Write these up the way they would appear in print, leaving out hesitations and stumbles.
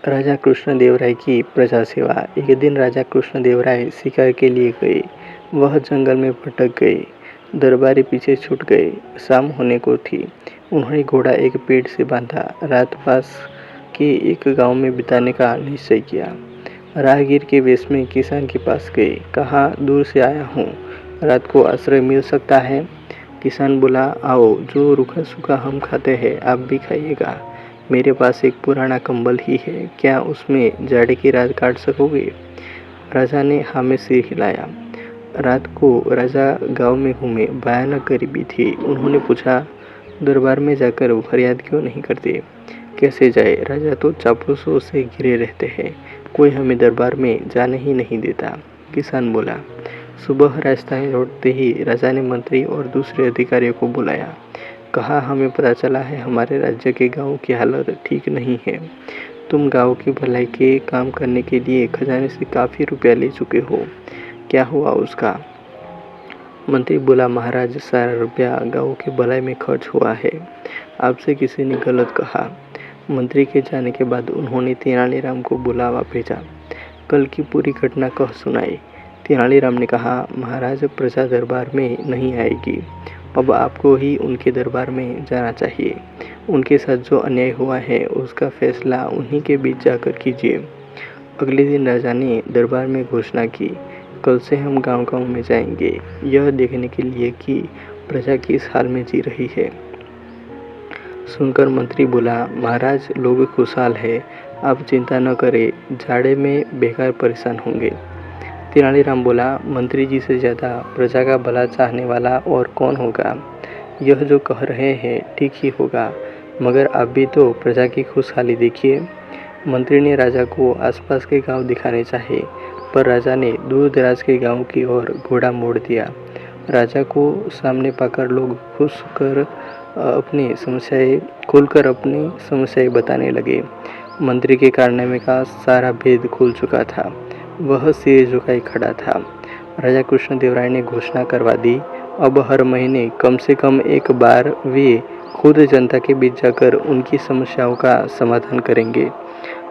राजा कृष्णदेवराय की प्रजा सेवा। एक दिन राजा कृष्णदेवराय शिकार के लिए गए। वह जंगल में भटक गए। दरबारी पीछे छूट गए। शाम होने को थी। उन्होंने घोड़ा एक पेड़ से बांधा। रात पास के एक गांव में बिताने का निश्चय किया। राहगीर के वेश में किसान के पास गए। कहा, दूर से आया हूँ, रात को आश्रय मिल सकता है? किसान बोला, आओ, जो रूखा सूखा हम खाते हैं आप भी खाइएगा। मेरे पास एक पुराना कंबल ही है, क्या उसमें जाड़े की रात काट सकोगे? राजा ने हाँ में सिर हिलाया। रात को राजा गांव में घूमे। भयानक गरीबी थी। उन्होंने पूछा, दरबार में जाकर फरियाद क्यों नहीं करते? कैसे जाए, राजा तो चापलूसों से घिरे रहते हैं, कोई हमें दरबार में जाने ही नहीं देता। किसान बोला। सुबह राजधानी लौटते ही राजा ने मंत्री और दूसरे अधिकारियों को बुलाया। कहा, हमें पता चला है हमारे राज्य के गांव की हालत ठीक नहीं है। तुम गांव की भलाई के काम करने के लिए खजाने से काफ़ी रुपया ले चुके हो, क्या हुआ उसका? मंत्री बोला, महाराज, सारा रुपया गांव की भलाई में खर्च हुआ है। आपसे किसी ने गलत कहा। मंत्री के जाने के बाद उन्होंने तेनालीराम को बुलावा भेजा। कल की पूरी घटना कह सुनाई। तेनालीराम ने कहा, महाराज, प्रजा दरबार में नहीं आएगी। अब आपको ही उनके दरबार में जाना चाहिए। उनके साथ जो अन्याय हुआ है उसका फैसला उन्हीं के बीच जाकर कीजिए। अगले दिन राजा ने दरबार में घोषणा की, कल से हम गांव-गांव में जाएंगे, यह देखने के लिए कि प्रजा किस हाल में जी रही है। सुनकर मंत्री बोला, महाराज, लोग खुशहाल है, आप चिंता न करें, जाड़े में बेकार परेशान होंगे। तेनालीराम बोला, मंत्री जी से ज़्यादा प्रजा का भला चाहने वाला और कौन होगा? यह जो कह रहे हैं ठीक ही होगा, मगर आप भी तो प्रजा की खुशहाली देखिए। मंत्री ने राजा को आसपास के गांव दिखाने चाहे, पर राजा ने दूर दराज के गांव की ओर घोड़ा मोड़ दिया। राजा को सामने पाकर लोग खुलकर अपनी समस्याएं बताने लगे। मंत्री के कारनामे का सारा भेद खुल चुका था। वह सिर झुकाए खड़ा था। राजा कृष्णदेवराय ने घोषणा करवा दी, अब हर महीने कम से कम एक बार वे खुद जनता के बीच जाकर उनकी समस्याओं का समाधान करेंगे।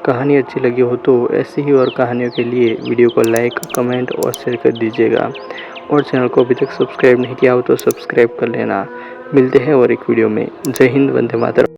कहानी अच्छी लगी हो तो ऐसी ही और कहानियों के लिए वीडियो को लाइक, कमेंट और शेयर कर दीजिएगा। और चैनल को अभी तक सब्सक्राइब नहीं किया हो तो सब्सक्राइब कर लेना। मिलते हैं और एक वीडियो में। जय हिंद, वंदे मातरम।